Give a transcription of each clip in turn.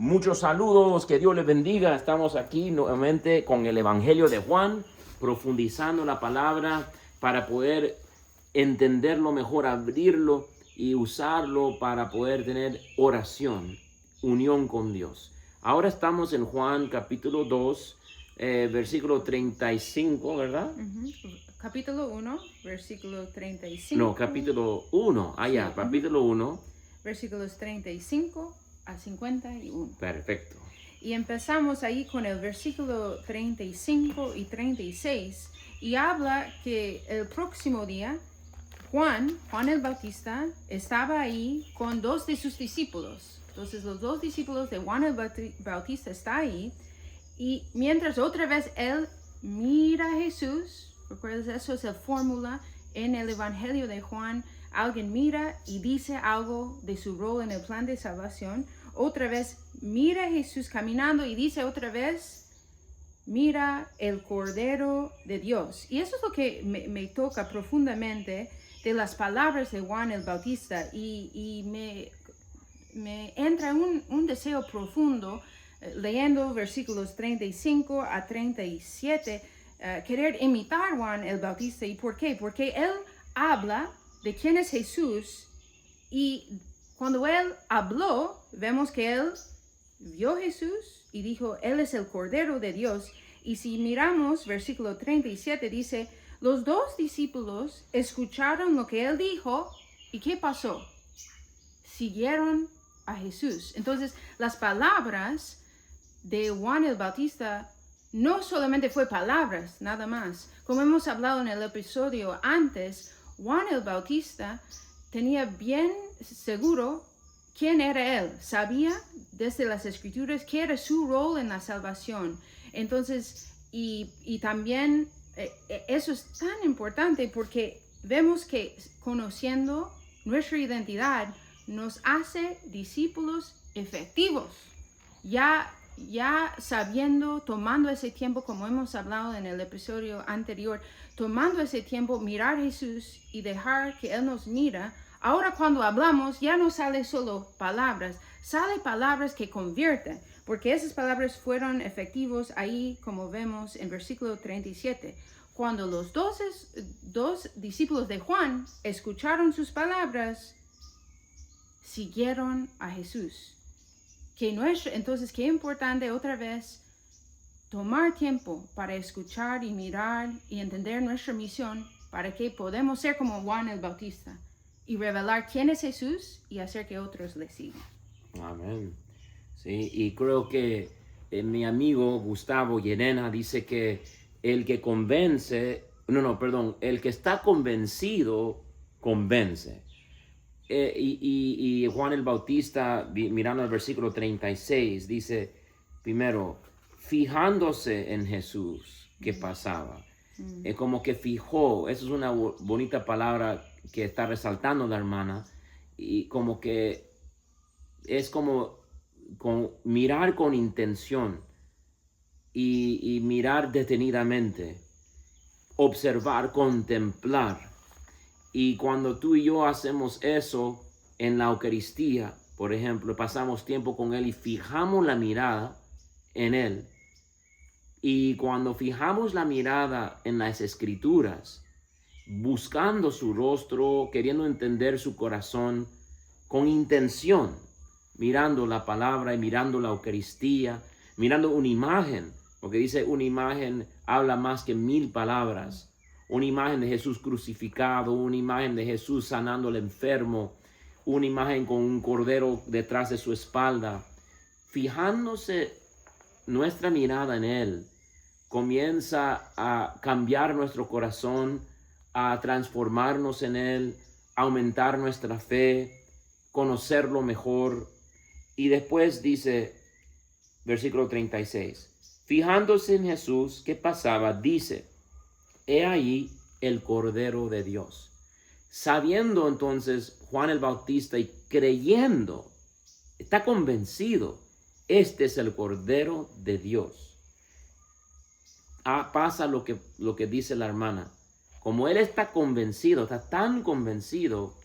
Muchos saludos, que Dios les bendiga. Estamos aquí nuevamente con el Evangelio de Juan, profundizando la palabra para poder entenderlo mejor, abrirlo y usarlo para poder tener oración, unión con Dios. Ahora estamos en Juan capítulo 2, versículo 35, ¿verdad? Capítulo 1, versículo 35. No, capítulo 1, allá, Sí, capítulo 1. Versículos 35 a 51. Perfecto. Y empezamos ahí con el versículo 35 y 36 y habla que el próximo día Juan el Bautista, estaba ahí con dos de sus discípulos. Entonces los dos discípulos de Juan el Bautista están ahí y mientras otra vez él mira a Jesús, recuerdas, eso es la fórmula en el Evangelio de Juan. Alguien mira y dice algo de su rol en el plan de salvación. Otra vez mira a Jesús caminando y dice otra vez, mira el Cordero de Dios. Y eso es lo que me toca profundamente de las palabras de Juan el Bautista. Y me entra un deseo profundo leyendo versículos 35 a 37, querer imitar Juan el Bautista. ¿Y por qué? Porque él habla de quién es Jesús y cuando él habló, vemos que él vio a Jesús y dijo, él es el Cordero de Dios. Y si miramos versículo 37 dice, los dos discípulos escucharon lo que él dijo y ¿qué pasó? Siguieron a Jesús. Entonces las palabras de Juan el Bautista no solamente fue palabras, nada más. Como hemos hablado en el episodio antes, Juan el Bautista tenía bien seguro quién era él. Sabía desde las escrituras qué era su rol en la salvación. Entonces, y también eso es tan importante porque vemos que conociendo nuestra identidad nos hace discípulos efectivos. Ya sabiendo, tomando ese tiempo, como hemos hablado en el episodio anterior, tomando ese tiempo, mirar a Jesús y dejar que Él nos mira. Ahora cuando hablamos ya no sale solo palabras, sale palabras que convierten, porque esas palabras fueron efectivos ahí, como vemos en versículo 37. Cuando los dos discípulos de Juan escucharon sus palabras, siguieron a Jesús. Entonces, qué importante otra vez tomar tiempo para escuchar y mirar y entender nuestra misión para que podamos ser como Juan el Bautista y revelar quién es Jesús y hacer que otros le sigan. Amén. Sí, y creo que mi amigo Gustavo Llerena dice que el que el que está convencido, convence. Y Juan el Bautista, mirando el versículo 36, dice, primero, fijándose en Jesús que pasaba. Es como que fijó, esa es una bonita palabra que está resaltando la hermana, y como que es como mirar con intención y mirar detenidamente, observar, contemplar. Y cuando tú y yo hacemos eso en la Eucaristía, por ejemplo, pasamos tiempo con Él y fijamos la mirada en Él. Y cuando fijamos la mirada en las Escrituras, buscando su rostro, queriendo entender su corazón, con intención, mirando la palabra y mirando la Eucaristía, mirando una imagen, porque dice una imagen habla más que 1000 palabras. Una imagen de Jesús crucificado, una imagen de Jesús sanando al enfermo, una imagen con un cordero detrás de su espalda. Fijándose nuestra mirada en Él, comienza a cambiar nuestro corazón, a transformarnos en Él, aumentar nuestra fe, conocerlo mejor. Y después dice, versículo 36, fijándose en Jesús, ¿qué pasaba? Dice, he ahí el Cordero de Dios. Sabiendo entonces Juan el Bautista y creyendo, está convencido, este es el Cordero de Dios. Pasa lo que dice la hermana. Como él está convencido, está tan convencido,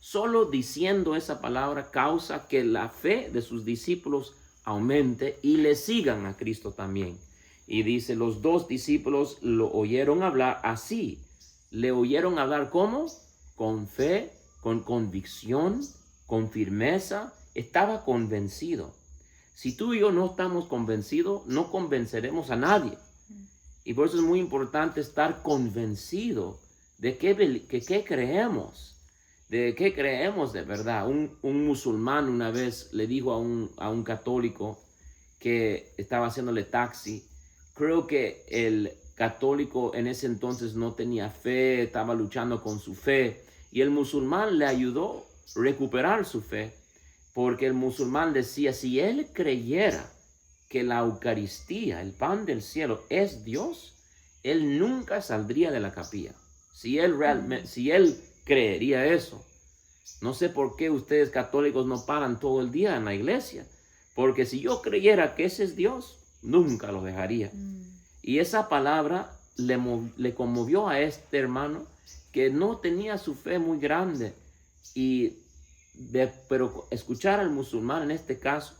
solo diciendo esa palabra causa que la fe de sus discípulos aumente y le sigan a Cristo también. Y dice, los dos discípulos lo oyeron hablar así. Le oyeron hablar ¿cómo? Con fe, con convicción, con firmeza. Estaba convencido. Si tú y yo no estamos convencidos, no convenceremos a nadie. Y por eso es muy importante estar convencido de qué creemos, de qué creemos de verdad. Un musulmán una vez le dijo a un católico que estaba haciéndole taxi, creo que el católico en ese entonces no tenía fe, estaba luchando con su fe, y el musulmán le ayudó a recuperar su fe, porque el musulmán decía, si él creyera que la Eucaristía, el pan del cielo, es Dios, él nunca saldría de la capilla. Si él creería eso. No sé por qué ustedes católicos no paran todo el día en la iglesia, porque si yo creyera que ese es Dios, nunca lo dejaría. Y esa palabra le conmovió a este hermano que no tenía su fe muy grande, pero escuchar al musulmán en este caso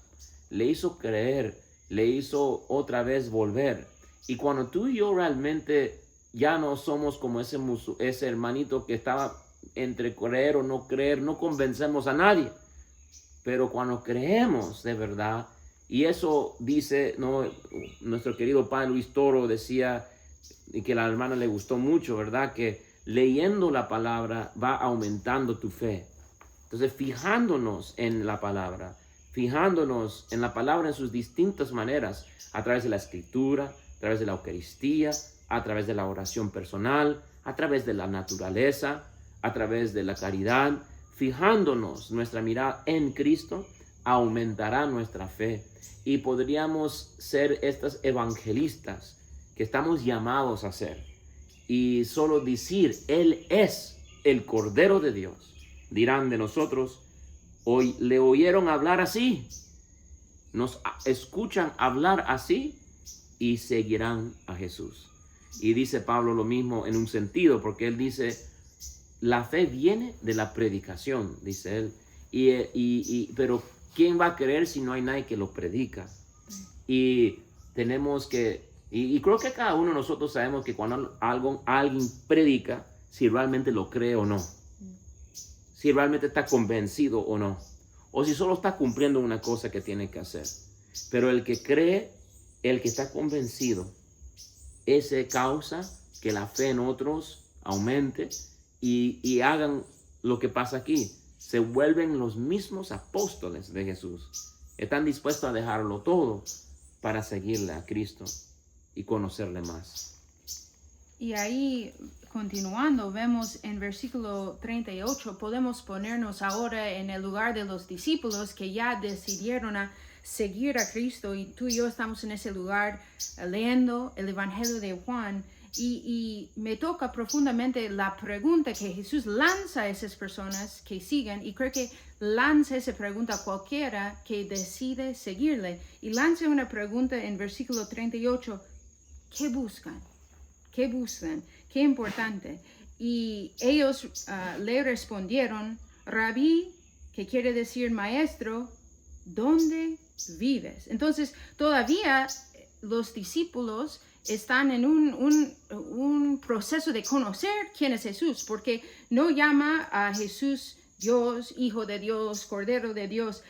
le hizo creer, le hizo otra vez volver. Y cuando tú y yo realmente ya no somos como ese hermanito que estaba entre creer o no creer, no convencemos a nadie. Pero cuando creemos de verdad, y eso dice, ¿no? Nuestro querido padre Luis Toro decía, y que a la hermana le gustó mucho, ¿verdad? Que leyendo la palabra va aumentando tu fe. Entonces, fijándonos en la palabra en sus distintas maneras, a través de la escritura, a través de la Eucaristía, a través de la oración personal, a través de la naturaleza, a través de la caridad, fijándonos nuestra mirada en Cristo, aumentará nuestra fe y podríamos ser estos evangelistas que estamos llamados a ser. Y solo decir, Él es el Cordero de Dios. Dirán de nosotros, hoy le oyeron hablar así, nos escuchan hablar así y seguirán a Jesús. Y dice Pablo lo mismo en un sentido, porque él dice, la fe viene de la predicación, dice él. Pero ¿quién va a creer si no hay nadie que lo predica? Y tenemos que, y creo que cada uno de nosotros sabemos que cuando alguien predica, si realmente lo cree o no, si realmente está convencido o no, o si solo está cumpliendo una cosa que tiene que hacer. Pero el que cree, el que está convencido, ese causa que la fe en otros aumente y hagan lo que pasa aquí. Se vuelven los mismos apóstoles de Jesús. Están dispuestos a dejarlo todo para seguirle a Cristo y conocerle más. Y ahí, continuando, vemos en versículo 38, podemos ponernos ahora en el lugar de los discípulos que ya decidieron a seguir a Cristo, y tú y yo estamos en ese lugar leyendo el Evangelio de Juan, y me toca profundamente la pregunta que Jesús lanza a esas personas que siguen, y creo que lanza esa pregunta a cualquiera que decide seguirle, y lanza una pregunta en versículo 38, ¿qué buscan? ¿Qué buscan? ¿Qué importante? Y ellos le respondieron, Rabí, que quiere decir maestro, ¿dónde vives? Entonces, todavía los discípulos están en un proceso de conocer quién es Jesús, porque no llama a Jesús Dios, Hijo de Dios, Cordero de Dios,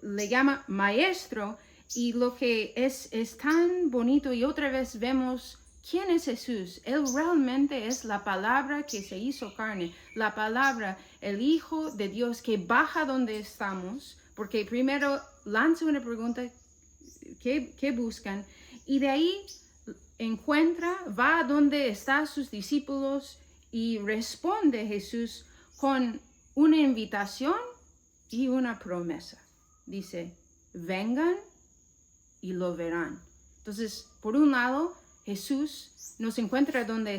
le llama maestro, y lo que es tan bonito, y otra vez vemos ¿quién es Jesús? Él realmente es la palabra que se hizo carne, la palabra, el Hijo de Dios que baja donde estamos, porque primero lanza una pregunta, ¿qué buscan? Y de ahí va a donde están sus discípulos y responde Jesús con una invitación y una promesa. Dice, vengan y lo verán. Entonces, por un lado, Jesús nos encuentra donde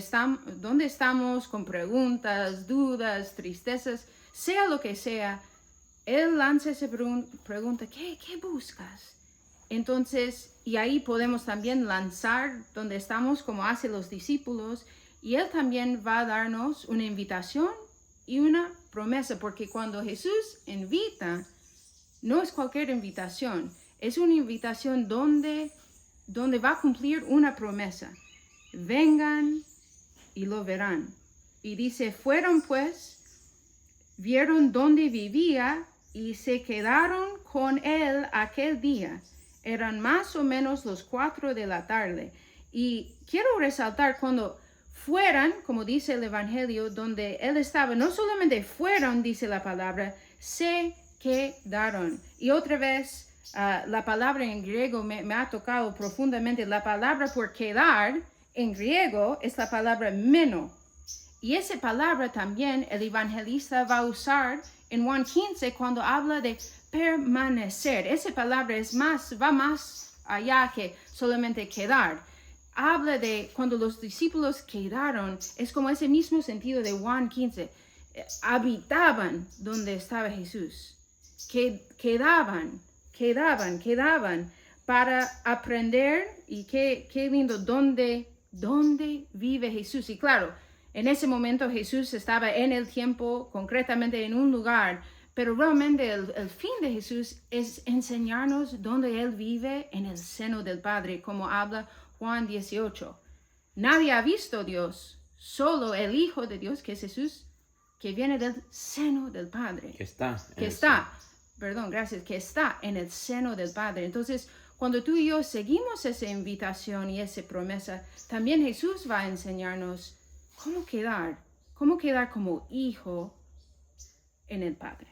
estamos con preguntas, dudas, tristezas, sea lo que sea. Él lanza esa pregunta, ¿qué buscas? Entonces, y ahí podemos también lanzar donde estamos como hacen los discípulos, y Él también va a darnos una invitación y una promesa, porque cuando Jesús invita, no es cualquier invitación, es una invitación donde va a cumplir una promesa. Vengan y lo verán. Y dice, fueron pues, vieron dónde vivía y se quedaron con él aquel día. Eran más o menos las 4 de la tarde. Y quiero resaltar cuando fueran, como dice el Evangelio, donde él estaba, no solamente fueron, dice la palabra, se quedaron. Y otra vez, la palabra en griego me ha tocado profundamente. La palabra por quedar en griego es la palabra meno. Y esa palabra también el evangelista va a usar en Juan 15 cuando habla de permanecer. Esa palabra va más allá que solamente quedar. Habla de cuando los discípulos quedaron, es como ese mismo sentido de Juan 15. Habitaban donde estaba Jesús. Quedaban para aprender. Y qué lindo, ¿dónde vive Jesús? Y claro, en ese momento Jesús estaba en el tiempo, concretamente en un lugar, pero realmente el fin de Jesús es enseñarnos dónde Él vive, en el seno del Padre, como habla Juan 18. Nadie ha visto a Dios, solo el Hijo de Dios, que es Jesús, que viene del seno del Padre. Que está en el seno del Padre. Entonces, cuando tú y yo seguimos esa invitación y esa promesa, también Jesús va a enseñarnos cómo quedar como hijo en el Padre.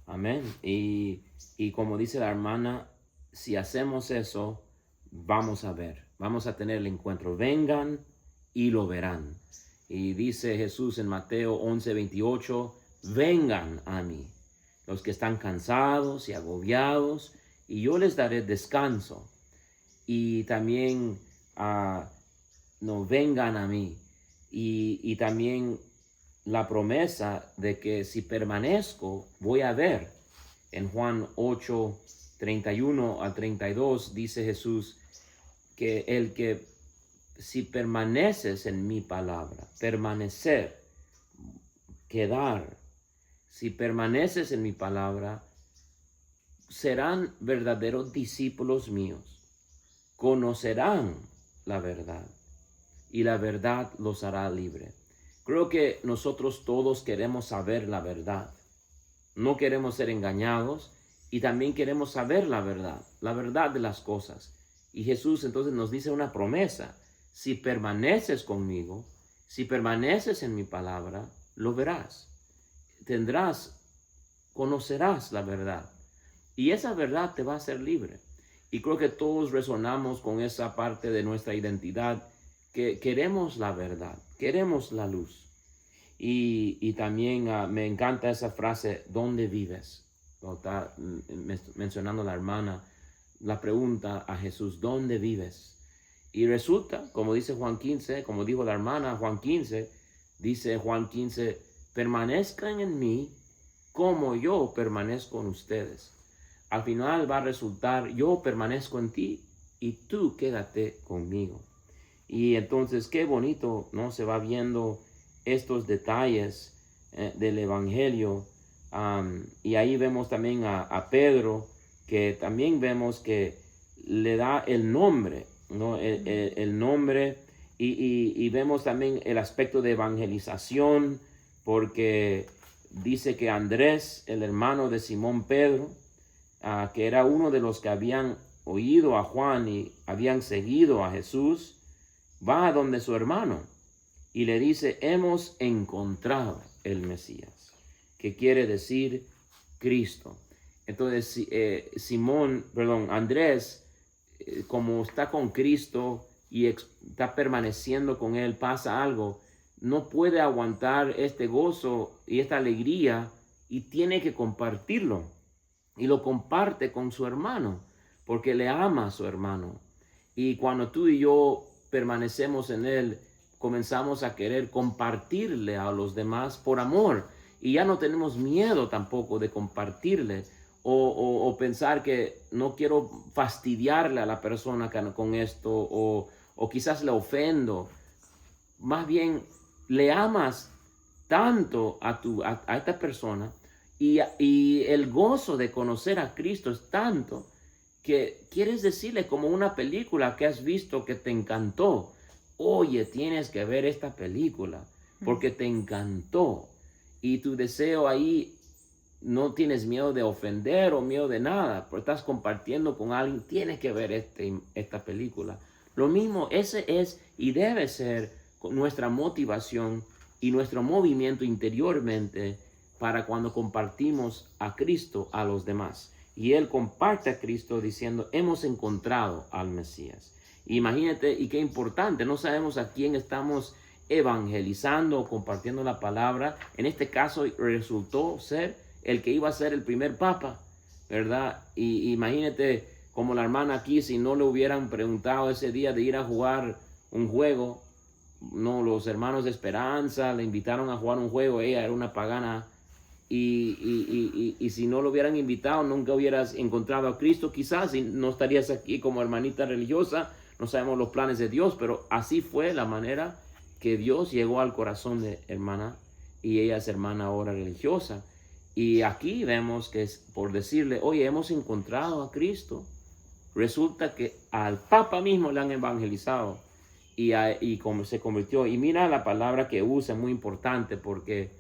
Amén. Y como dice la hermana, si hacemos eso, vamos a tener el encuentro. Vengan y lo verán. Y dice Jesús en Mateo 11:28, vengan a mí, los que están cansados y agobiados, y yo les daré descanso. Y también no vengan a mí. Y también la promesa de que si permanezco, voy a ver. En Juan 8:31 al 32 dice Jesús que si permaneces en mi palabra, permanecer, quedar, si permaneces en mi palabra, serán verdaderos discípulos míos, conocerán la verdad y la verdad los hará libre. Creo que nosotros todos queremos saber la verdad. No queremos ser engañados y también queremos saber la verdad de las cosas. Y Jesús entonces nos dice una promesa. Si permaneces conmigo, si permaneces en mi palabra, lo verás. Conocerás la verdad. Y esa verdad te va a hacer libre. Y creo que todos resonamos con esa parte de nuestra identidad, que queremos la verdad, queremos la luz. Y también me encanta esa frase, ¿dónde vives? Está mencionando la hermana, la pregunta a Jesús, ¿dónde vives? Y resulta, como dice Juan 15, como dijo la hermana Juan 15, dice Juan 15, permanezcan en mí como yo permanezco en ustedes. Al final va a resultar, yo permanezco en ti y tú quédate conmigo. Y entonces qué bonito, ¿no? Se va viendo estos detalles del Evangelio. Y ahí vemos también a Pedro, que también vemos que le da el nombre, ¿no? El nombre. Y vemos también el aspecto de evangelización, porque dice que Andrés, el hermano de Simón Pedro, que era uno de los que habían oído a Juan y habían seguido a Jesús, va a donde su hermano y le dice, hemos encontrado el Mesías, que quiere decir Cristo. Entonces Andrés, como está con Cristo y está permaneciendo con él, pasa algo, no puede aguantar este gozo y esta alegría y tiene que compartirlo. Y lo comparte con su hermano, porque le ama a su hermano. Y cuando tú y yo permanecemos en él, comenzamos a querer compartirle a los demás por amor. Y ya no tenemos miedo tampoco de compartirle o pensar que no quiero fastidiarle a la persona con esto o quizás le ofendo. Más bien, le amas tanto a esta persona y el gozo de conocer a Cristo es tanto que quieres decirle como una película que has visto que te encantó. Oye, tienes que ver esta película porque te encantó. Y tu deseo ahí, no tienes miedo de ofender o miedo de nada, pero estás compartiendo con alguien, tienes que ver esta película. Lo mismo, ese es y debe ser nuestra motivación y nuestro movimiento interiormente para cuando compartimos a Cristo a los demás. Y Él comparte a Cristo diciendo, hemos encontrado al Mesías. Imagínate, y qué importante, no sabemos a quién estamos evangelizando o compartiendo la palabra. En este caso resultó ser el que iba a ser el primer papa, ¿verdad? Y imagínate como la hermana aquí, si no le hubieran preguntado ese día de ir a jugar un juego, no, los hermanos de Esperanza le invitaron a jugar un juego, ella era una pagana, y si no lo hubieran invitado, nunca hubieras encontrado a Cristo, quizás, y no estarías aquí como hermanita religiosa. No sabemos los planes de Dios, pero así fue la manera que Dios llegó al corazón de hermana, y ella es hermana ahora religiosa. Y aquí vemos que es por decirle, oye, hemos encontrado a Cristo. Resulta que al Papa mismo le han evangelizado y como se convirtió. Y mira la palabra que usa, muy importante, porque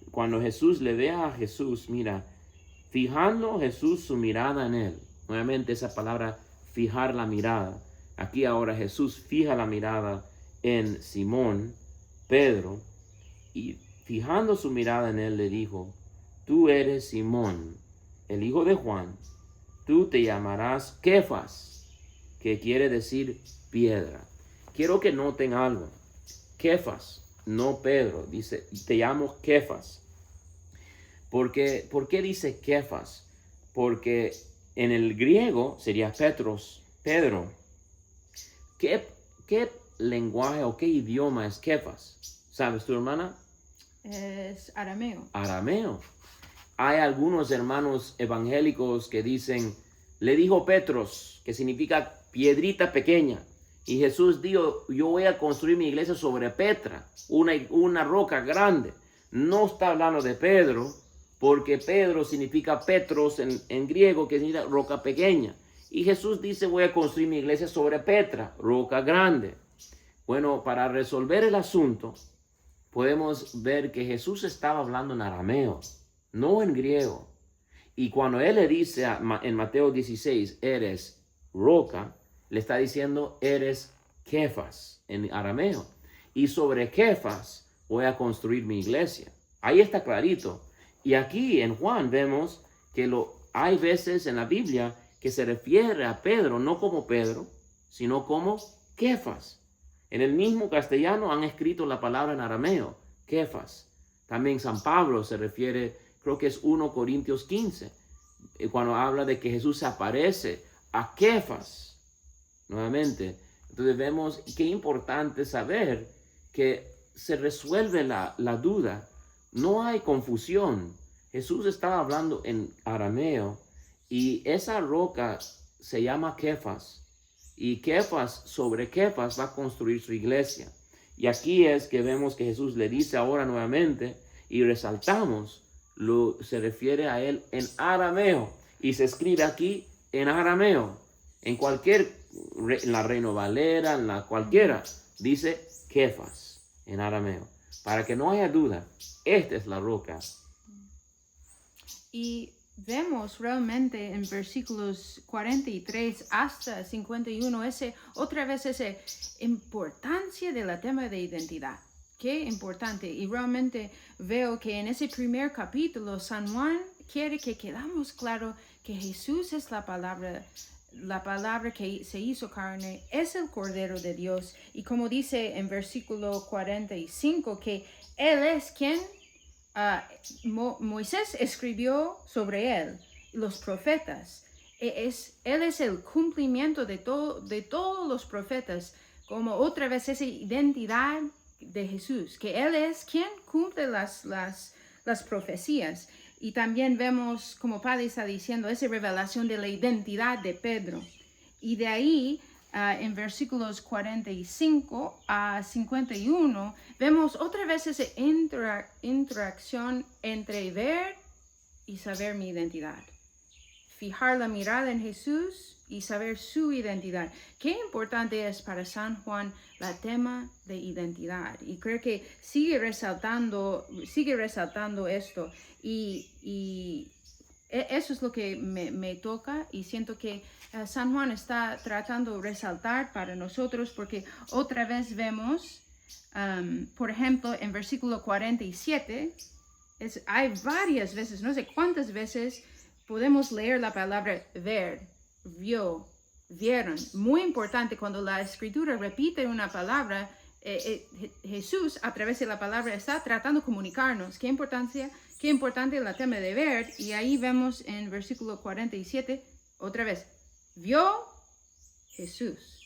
cuando Jesús le ve a Jesús, mira, fijando Jesús su mirada en él. Nuevamente esa palabra, fijar la mirada. Aquí ahora Jesús fija la mirada en Simón, Pedro, y fijando su mirada en él le dijo, tú eres Simón, el hijo de Juan, tú te llamarás Kefas, que quiere decir piedra. Quiero que noten algo. Kefas, no Pedro, dice, te llamo Kefas. ¿Por qué dice Kefas? Porque en el griego sería Petros, Pedro. ¿Qué lenguaje o qué idioma es Kefas? ¿Sabes tu hermana? Es arameo. Arameo. Hay algunos hermanos evangélicos que dicen, le dijo Petros, que significa piedrita pequeña. Y Jesús dijo, yo voy a construir mi iglesia sobre Petra, una roca grande. No está hablando de Pedro, porque Pedro significa Petros en griego, que significa roca pequeña. Y Jesús dice, voy a construir mi iglesia sobre Petra, roca grande. Bueno, para resolver el asunto, podemos ver que Jesús estaba hablando en arameo, no en griego. Y cuando Él le dice en Mateo 16, eres roca, le está diciendo, eres Kefas, en arameo. Y sobre Kefas voy a construir mi iglesia. Ahí está clarito. Y aquí en Juan vemos que hay veces en la Biblia que se refiere a Pedro, no como Pedro, sino como Kefas. En el mismo castellano han escrito la palabra en arameo, Kefas. También San Pablo se refiere, creo que es 1 Corintios 15, cuando habla de que Jesús se aparece a Kefas. Nuevamente, entonces vemos qué importante saber que se resuelve la duda. No hay confusión. Jesús estaba hablando en arameo y esa roca se llama Kefas. Y Kefas, sobre Kefas va a construir su iglesia. Y aquí es que vemos que Jesús le dice ahora nuevamente y resaltamos, se refiere a él en arameo. Y se escribe aquí en arameo. En la Reina Valera, en la cualquiera, dice Kefas en arameo. Para que no haya duda, esta es la roca. Y vemos realmente en versículos 43 hasta 51 otra vez esa importancia del tema de identidad. Qué importante. Y realmente veo que en ese primer capítulo San Juan quiere que quedamos claro que Jesús es la palabra que se hizo carne, es el Cordero de Dios. Y como dice en versículo 45 que Él es quien Moisés escribió sobre él, los profetas. Él es el cumplimiento de todos los profetas, como otra vez esa identidad de Jesús, que Él es quien cumple las profecías. Y también vemos, como Padre está diciendo, esa revelación de la identidad de Pedro. Y de ahí, en versículos 45 a 51, vemos otra vez esa interacción entre ver y saber mi identidad. Fijar la mirada en Jesús y saber su identidad. Qué importante es para San Juan el tema de identidad. Y creo que sigue resaltando esto. Y eso es lo que me toca, y siento que San Juan está tratando de resaltar para nosotros, porque otra vez vemos, por ejemplo, en versículo 47, hay varias veces, no sé cuántas veces podemos leer la palabra ver, vio, vieron. Muy importante, cuando la escritura repite una palabra, Jesús a través de la palabra está tratando de comunicarnos. Qué importante el tema de ver. Y ahí vemos en versículo 47, otra vez, vio Jesús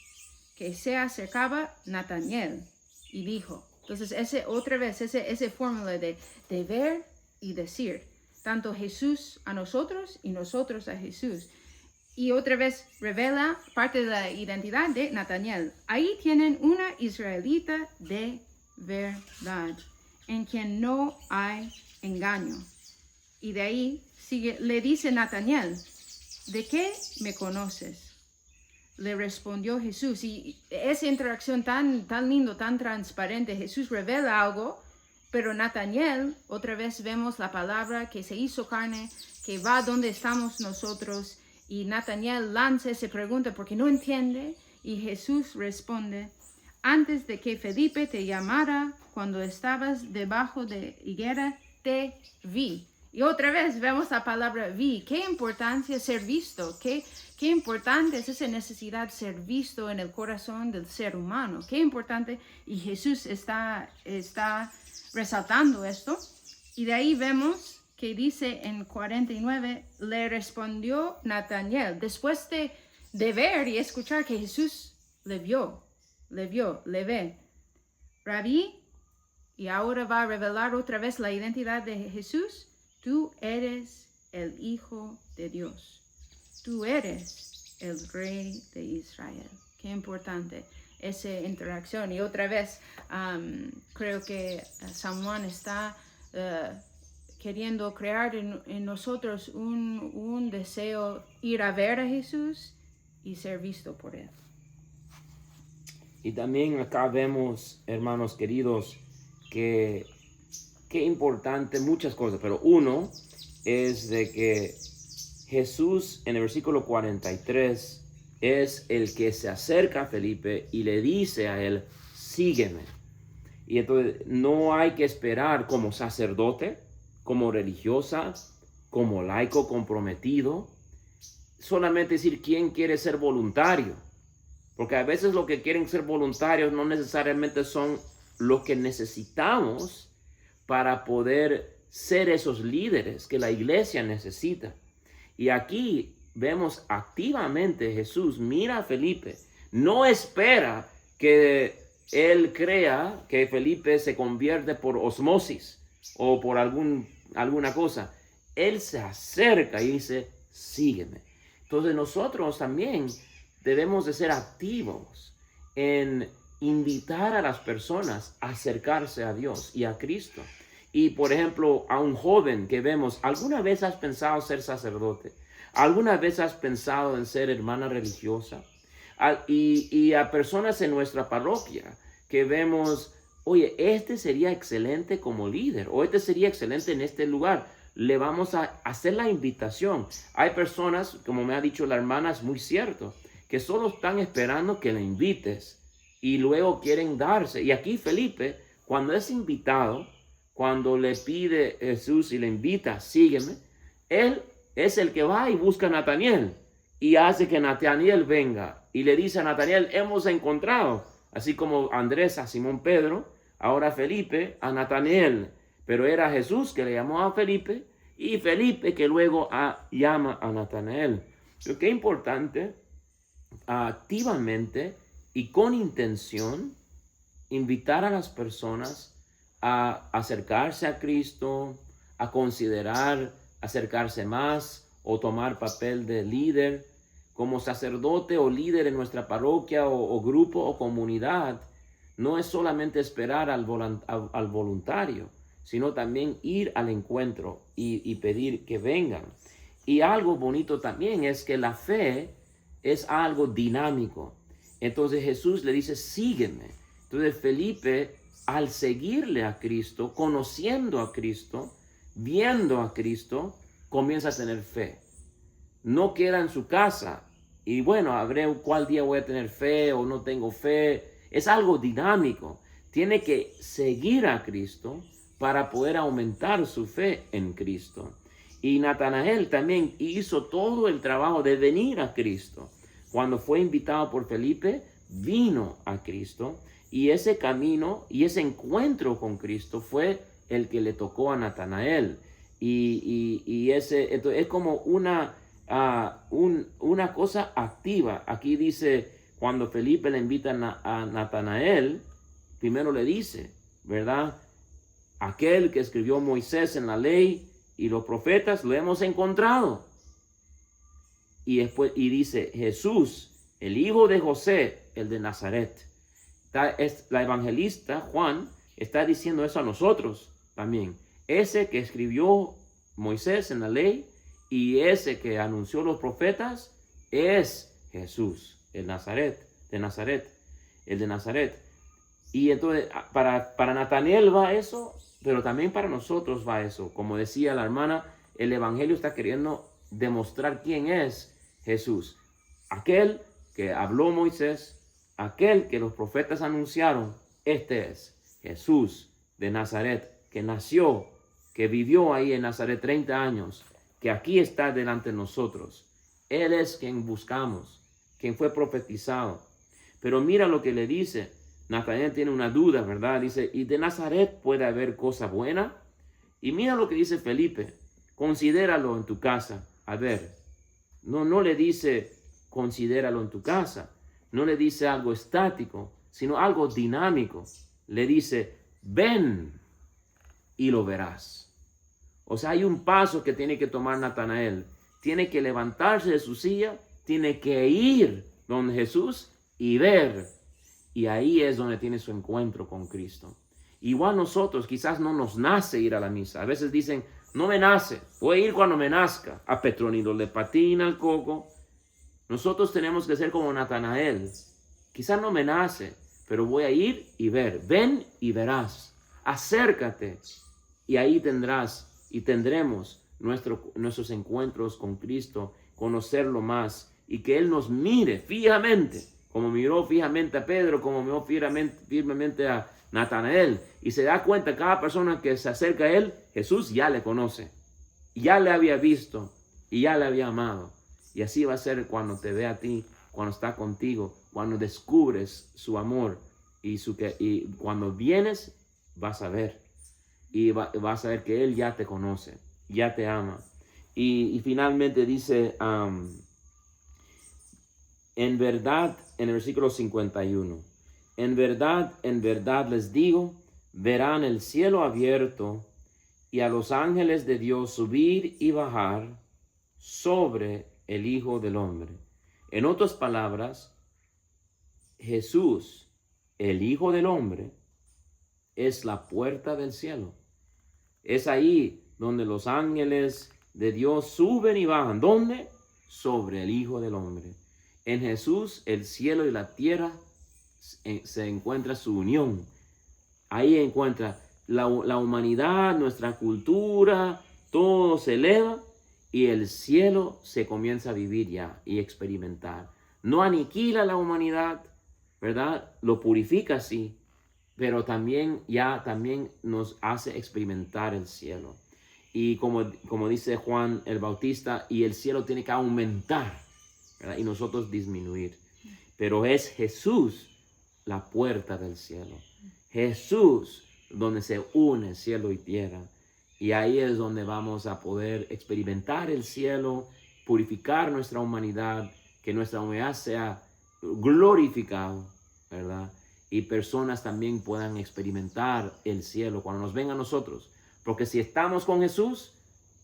que se acercaba Natanael y dijo. Entonces, esa fórmula de ver y decir, tanto Jesús a nosotros y nosotros a Jesús. Y otra vez revela parte de la identidad de Natanael. Ahí tienen una israelita de verdad, en quien no hay engaño. Y de ahí le dice Natanael, ¿de qué me conoces? Le respondió Jesús. Y esa interacción tan lindo, tan transparente, Jesús revela algo, pero Natanael, otra vez vemos la palabra que se hizo carne, que va donde estamos nosotros. Y Natanael lanza esa pregunta porque no entiende, y Jesús responde, antes de que Felipe te llamara, cuando estabas debajo de higuera, te vi. Y otra vez vemos la palabra vi. Qué importancia ser visto, qué importante es esa necesidad de ser visto en el corazón del ser humano, qué importante, y Jesús está resaltando esto. Y de ahí vemos que dice en 49, le respondió Natanael, después de ver y escuchar que Jesús le ve. Rabí, y ahora va a revelar otra vez la identidad de Jesús, tú eres el Hijo de Dios. Tú eres el Rey de Israel. Qué importante esa interacción. Y otra vez, creo que San Juan está queriendo crear en nosotros un deseo ir a ver a Jesús y ser visto por Él. Y también acá vemos, hermanos queridos, que qué importante muchas cosas, pero uno es de que Jesús en el versículo 43 es el que se acerca a Felipe y le dice a él, sígueme. Y entonces no hay que esperar como sacerdote, como religiosa, como laico comprometido, solamente decir quién quiere ser voluntario. Porque a veces los que quieren ser voluntarios no necesariamente son los que necesitamos para poder ser esos líderes que la iglesia necesita. Y aquí vemos activamente Jesús mira a Felipe, no espera que él crea que Felipe se convierte por osmosis o por alguna cosa. Él se acerca y dice, sígueme. Entonces nosotros también debemos de ser activos en invitar a las personas a acercarse a Dios y a Cristo. Y por ejemplo, a un joven que vemos, ¿alguna vez has pensado ser sacerdote? ¿Alguna vez has pensado en ser hermana religiosa? Y a personas en nuestra parroquia que vemos, oye, este sería excelente como líder, o este sería excelente en este lugar. Le vamos a hacer la invitación. Hay personas, como me ha dicho la hermana, es muy cierto, que solo están esperando que le invites y luego quieren darse. Y aquí Felipe, cuando es invitado, cuando le pide Jesús y le invita, sígueme, él es el que va y busca a Natanael y hace que Natanael venga y le dice a Natanael, hemos encontrado, así como Andrés a Simón Pedro, ahora Felipe a Natanael, pero era Jesús que le llamó a Felipe y Felipe que luego llama a Natanael. Pero qué importante activamente y con intención invitar a las personas a acercarse a Cristo, a considerar acercarse más o tomar papel de líder como sacerdote o líder en nuestra parroquia o grupo o comunidad. No es solamente esperar al voluntario, sino también ir al encuentro y pedir que vengan. Y algo bonito también es que la fe es algo dinámico. Entonces Jesús le dice, sígueme. Entonces Felipe, al seguirle a Cristo, conociendo a Cristo, viendo a Cristo, comienza a tener fe. No queda en su casa y bueno, a ver cuál día voy a tener fe o no tengo fe. Es algo dinámico. Tiene que seguir a Cristo para poder aumentar su fe en Cristo. Y Natanael también hizo todo el trabajo de venir a Cristo. Cuando fue invitado por Felipe, vino a Cristo. Y ese camino y ese encuentro con Cristo fue el que le tocó a Natanael. Y ese es como una cosa activa. Aquí dice, cuando Felipe le invita a Natanael, primero le dice, ¿verdad? Aquel que escribió Moisés en la ley y los profetas lo hemos encontrado. Y después dice, Jesús, el hijo de José, el de Nazaret. La evangelista Juan está diciendo eso a nosotros también. Ese que escribió Moisés en la ley y ese que anunció los profetas es Jesús, el de Nazaret. Y entonces para Natanael va eso, pero también para nosotros va eso. Como decía la hermana, el evangelio está queriendo demostrar quién es Jesús. Aquel que habló Moisés, aquel que los profetas anunciaron, este es Jesús de Nazaret, que nació, que vivió ahí en Nazaret 30 años, que aquí está delante de nosotros. Él es quien buscamos, quien fue profetizado. Pero mira lo que le dice. Natanael tiene una duda, ¿verdad? Dice, ¿y de Nazaret puede haber cosa buena? Y mira lo que dice Felipe. Considéralo en tu casa. A ver, no le dice, considéralo en tu casa. No le dice algo estático, sino algo dinámico. Le dice, ven y lo verás. O sea, hay un paso que tiene que tomar Natanael. Tiene que levantarse de su silla, tiene que ir donde Jesús y ver. Y ahí es donde tiene su encuentro con Cristo. Igual nosotros, quizás no nos nace ir a la misa. A veces dicen, no me nace, voy a ir cuando me nazca. A Petronilo le patina el coco. Nosotros tenemos que ser como Natanael. Quizás no me nace, pero voy a ir y ver. Ven y verás. Acércate. Y ahí tendremos nuestros encuentros con Cristo, conocerlo más y que Él nos mire fijamente, como miró fijamente a Pedro, como miró firmemente a Natanael, y se da cuenta cada persona que se acerca a Él, Jesús ya le conoce, ya le había visto y ya le había amado. Y así va a ser cuando te ve a ti, cuando está contigo, cuando descubres su amor y cuando vienes vas a ver y vas a ver que Él ya te conoce, ya te ama. Y finalmente dice, en verdad, en el versículo 51, en verdad les digo, verán el cielo abierto y a los ángeles de Dios subir y bajar sobre el Hijo del Hombre. En otras palabras, Jesús, el Hijo del Hombre, es la puerta del cielo. Es ahí donde los ángeles de Dios suben y bajan. ¿Dónde? Sobre el Hijo del Hombre. En Jesús, el cielo y la tierra se encuentra su unión. Ahí encuentra la humanidad, nuestra cultura, todo se eleva y el cielo se comienza a vivir ya y experimentar. No aniquila la humanidad, ¿verdad? Lo purifica, sí, pero también nos hace experimentar el cielo. Y como dice Juan el Bautista, y el cielo tiene que aumentar, ¿verdad? Y nosotros disminuir. Pero es Jesús la puerta del cielo. Jesús donde se une cielo y tierra. Y ahí es donde vamos a poder experimentar el cielo, purificar nuestra humanidad, que nuestra humanidad sea glorificada, ¿verdad? Y personas también puedan experimentar el cielo cuando nos ven a nosotros. Porque si estamos con Jesús,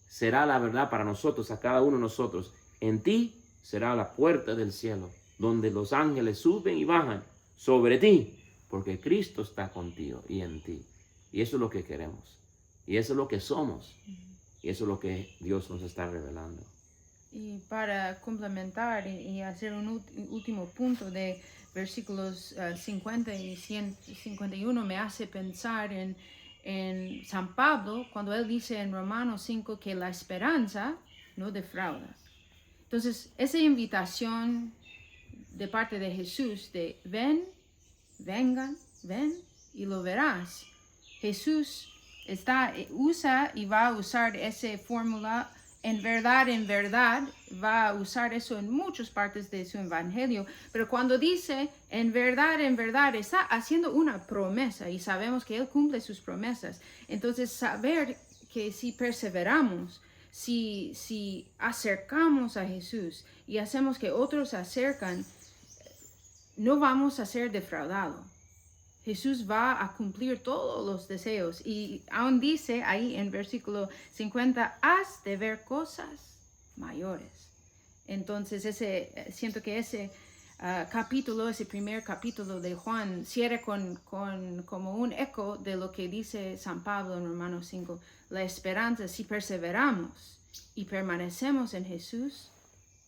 será la verdad para nosotros, a cada uno de nosotros. En ti será la puerta del cielo, donde los ángeles suben y bajan sobre ti, porque Cristo está contigo y en ti. Y eso es lo que queremos. Y eso es lo que somos. Y eso es lo que Dios nos está revelando. Y para complementar y hacer un último punto de versículos 50 y 151 me hace pensar en San Pablo cuando él dice en Romanos 5 que la esperanza no defrauda. Entonces, esa invitación de parte de Jesús de ven, vengan, ven y lo verás. Jesús usa y va a usar esa fórmula en verdad, va a usar eso en muchas partes de su evangelio, pero cuando dice en verdad, está haciendo una promesa y sabemos que Él cumple sus promesas. Entonces, saber que si perseveramos, si acercamos a Jesús y hacemos que otros se acercan, no vamos a ser defraudados. Jesús va a cumplir todos los deseos y aún dice ahí en versículo 50, has de ver cosas mayores. Entonces siento que ese capítulo, ese primer capítulo de Juan cierra como un eco de lo que dice San Pablo en Romanos 5. La esperanza, si perseveramos y permanecemos en Jesús,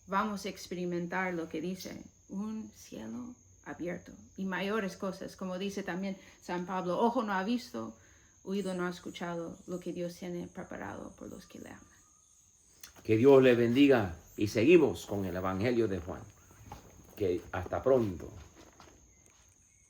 vamos a experimentar lo que dice, un cielo abierto y mayores cosas, como dice también San Pablo, ojo no ha visto, oído no ha escuchado lo que Dios tiene preparado por los que le aman. Que Dios le bendiga y seguimos con el Evangelio de Juan. Que hasta pronto.